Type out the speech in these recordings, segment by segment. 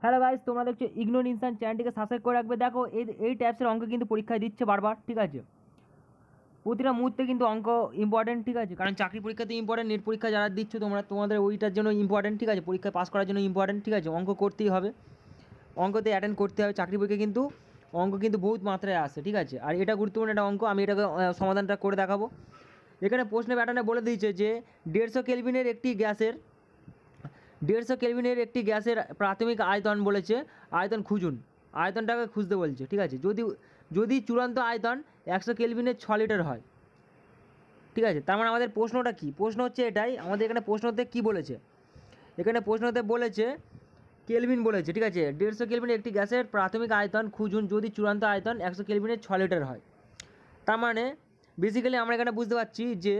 Hello guys, তোমরা দেখছো ignore ইনসান, চ্যানেলটিকে সাবস্ক্রাইব করে রাখবে। দেখো এই টাইপসের অঙ্ক কিন্তু পরীক্ষায় দিচ্ছে বারবার, ঠিক আছে। প্রতিটা মুহূর্তে কিন্তু অঙ্ক ইম্পর্টেন্ট, ঠিক আছে, কারণ চাকরি পরীক্ষাতে ইম্পর্টেন্ট, নেট পরীক্ষা যারা দিচ্ছ তোমরা, তোমাদের ওইটার জন্য ইম্পর্টেন্ট, ঠিক আছে, পরীক্ষায় পাস করার জন্য ইম্পর্টেন্ট, ঠিক আছে। অঙ্ক করতেই হবে, অঙ্কতে অ্যাটেন্ড করতে হবে। চাকরি পরীক্ষা কিন্তু অঙ্ক কিন্তু বহুত মাত্রায় আসে, ঠিক আছে। আর এটা গুরুত্বপূর্ণ একটা অঙ্ক, আমি এটাকে সমাধানটা করে দেখাবো। এখানে প্রশ্নের প্যাটার্নে বলে দিয়েছে যে 150 কেলভিনের একটি গ্যাসের প্রাথমিক আয়তন বলেছে, আয়তন খুঁজুন, আয়তনটাকে খুঁজতে বলছে, ঠিক আছে। যদি চূড়ান্ত আয়তন 100 কেলভিনের 6 লিটার হয়, ঠিক আছে। তার মানে আমাদের প্রশ্নটা কি? প্রশ্ন হচ্ছে এটাই, আমাদের এখানে প্রশ্নতে কি বলেছে, এখানে প্রশ্নতে বলেছে কেলভিন বলেছে, ঠিক আছে। 150 কেলভিনের একটি গ্যাসের প্রাথমিক আয়তন খুঁজুন যদি চূড়ান্ত আয়তন 100 কেলভিনের 6 লিটার হয়। তার মানে বেসিক্যালি আমরা এখানে বুঝতে পারছি যে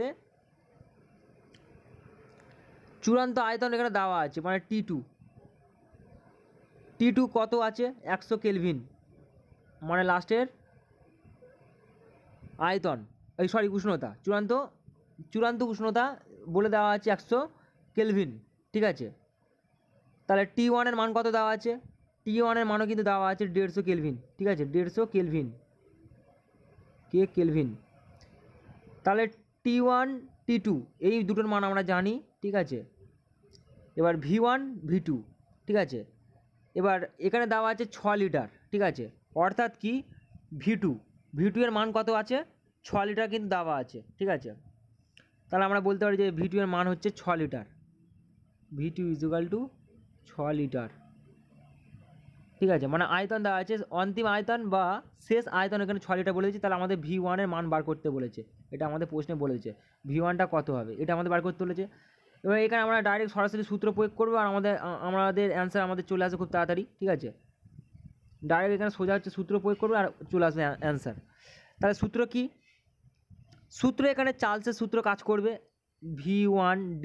চূড়ান্ত আয়তন এখানে দেওয়া আছে, মানে টি টু কত আছে? 100 কেলভিন, মানে লাস্টের আয়তন, উষ্ণতা, চূড়ান্ত উষ্ণতা বলে দেওয়া আছে 100 কেলভিন, ঠিক আছে। তাহলে T1 এর মান কত দেওয়া আছে? T1 এর মানও কিন্তু দেওয়া আছে 150 কেলভিন, ঠিক আছে, 150 কেলভিন। তাহলে T1 T2 এই দুটোর মান আমরা জানি, ঠিক আছে। এবার V1 V2, ঠিক আছে। এবার এখানে দেওয়া আছে 6 লিটার, ঠিক আছে, অর্থাৎ কি V2 এর মান কত আছে? 6 লিটার কিন্তু দেওয়া আছে, ঠিক আছে। তাহলে আমরা বলতে পারি যে V2 এর মান হচ্ছে 6 লিটার, V2 = 6 লিটার, ঠিক আছে। মানে আয়তন দেওয়া আছে, অন্তিম আয়তন বা শেষ আয়তন এখানে 6 লিটার বলেছে। তাহলে আমাদের V1 এর মান বার করতে বলেছে, এটা আমাদের প্রশ্নে বলেছে V1টা কত হবে, এটা আমাদের বার করতে বলেছে। এবার এখানে আমরা ডাইরেক্ট সরাসরি সূত্র প্রয়োগ করবো আর আমাদের অ্যান্সার আমাদের চলে আসে খুব তাড়াতাড়ি, ঠিক আছে। ডাইরেক্ট এখানে সোজা হচ্ছে সূত্র প্রয়োগ করবো আর চলে আসবে অ্যান্সার। তাহলে সূত্র কি? সূত্র এখানে চার্লসের সূত্র কাজ করবে, V1 /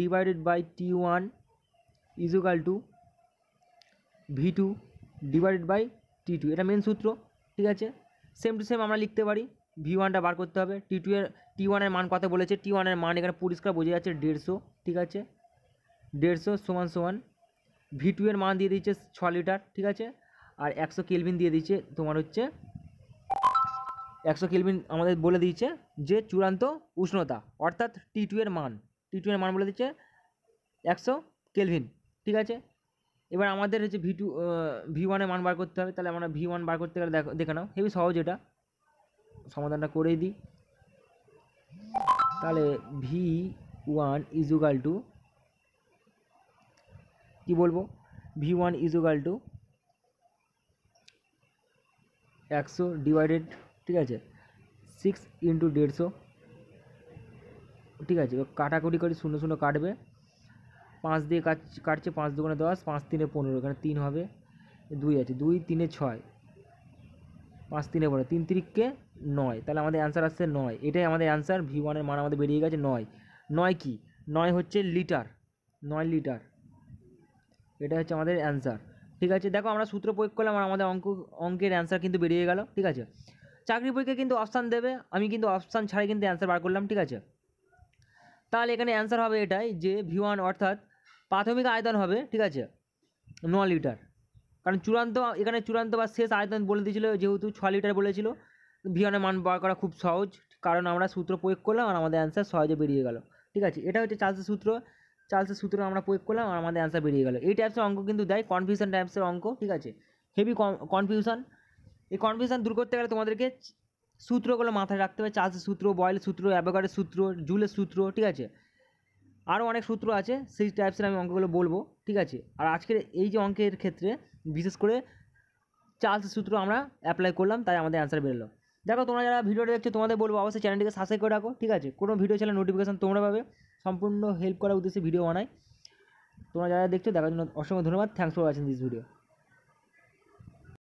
T1 = V2 / T2, এটা মেন সূত্র, ঠিক আছে। সেম টু সেম আমরা লিখতে পারি, V1টা বার করতে হবে, T1 এর মান কত বলেছে, T1 এর মান এখানে পরিষ্কার বোঝা যাচ্ছে 150, ঠিক আছে। 150 সমান V2 এর মান দিয়ে দিচ্ছে 6 লিটার, ঠিক আছে। আর 100 কেলভিন দিয়ে দিচ্ছে তোমার হচ্ছে 100 কেলভিন আমাদের বলে দিয়েছে যে চূড়ান্ত উষ্ণতা, অর্থাৎ T2 এর মান বলে দিচ্ছে 100 কেলভিন, ঠিক আছে। এবার আমাদের হচ্ছে V1 এর মান বার করতে হবে। তাহলে আমরা V1 বার করতে গেলে দেখে নাও, হেবি সহজ, এটা সমাধানটা করেই দিই। তাহলে V1 = কি বলবো, V1 = 100 ডিভাইডেড, ঠিক আছে, 6 × 150, ঠিক আছে। কাটাকুটি করে 0 0 কাটবে, 5 দিয়ে কাটছে, 5 2 10, 5 3 15, এখানে 3 হবে, 2 আছে, 2 3 6, 5 3 15, 3 3 9, তাহলে আমাদের অ্যান্সার আসছে 9। এটাই আমাদের অ্যান্সার, V1 এর মান আমাদের বেরিয়ে গেছে 9 কি 9 হচ্ছে লিটার, 9 লিটার, এটা হচ্ছে আমাদের অ্যান্সার, ঠিক আছে। দেখো আমরা সূত্র প্রয়োগ করলাম আর আমাদের অঙ্কের অ্যান্সার কিন্তু বেরিয়ে গেল, ঠিক আছে। চাকরি পরীক্ষা কিন্তু অপশান দেবে, আমি কিন্তু অপশান ছাড়াই কিন্তু অ্যান্সার বার করলাম, ঠিক আছে। তাহলে এখানে অ্যান্সার হবে এটাই যে V1 অর্থাৎ প্রাথমিক আয়তন হবে, ঠিক আছে, 9 লিটার, কারণ এখানে চূড়ান্ত বা শেষ আয়তন বলে দিয়েছিল, যেহেতু 6 লিটার বলেছিল। V1 এর মান বার করা খুব সহজ, কারণ আমরা সূত্র প্রয়োগ করলাম আর আমাদের অ্যান্সার সহজে বেরিয়ে গেল, ঠিক আছে। এটা হচ্ছে চার্লসের সূত্র আমরা প্রয়োগ করলাম আর আমাদের অ্যান্সার বেরিয়ে গেল। এই টাইপসের অঙ্ক কিন্তু দেয়, কনফিউশন টাইপসের অঙ্ক, ঠিক আছে, হেভি কনফিউশন। এই কনফিউশন দূর করতে গেলে তোমাদেরকে সূত্রগুলো মাথায় রাখতে হবে, চার্লসের সূত্র, বয়েলের সূত্র, অ্যাভোগাড্রোর সূত্র, জুলের সূত্র, ঠিক আছে। আরও অনেক সূত্র আছে, সেই টাইপসের আমি অঙ্কগুলো বলবো, ঠিক আছে। আর আজকের এই যে অঙ্কের ক্ষেত্রে বিশেষ করে চার্লসের সূত্র আমরা অ্যাপ্লাই করলাম, তাই আমাদের অ্যান্সার বেরোলো। দেখো তোমরা যারা ভিডিওটা দেখছো তোমাদের বলবো অবশ্যই চ্যানেলটিকে সাবস্ক্রাইব করে রাখো, ঠিক আছে। কোনো ভিডিও চ্যানেল নোটিফিকেশন তোমরা পাবে, সম্পূর্ণ হেল্প করার উদ্দেশ্যে ভিডিও বানাই। তোমরা যারা দেখছো দেখার জন্য অসংখ্য ধন্যবাদ। Thanks for watching this video.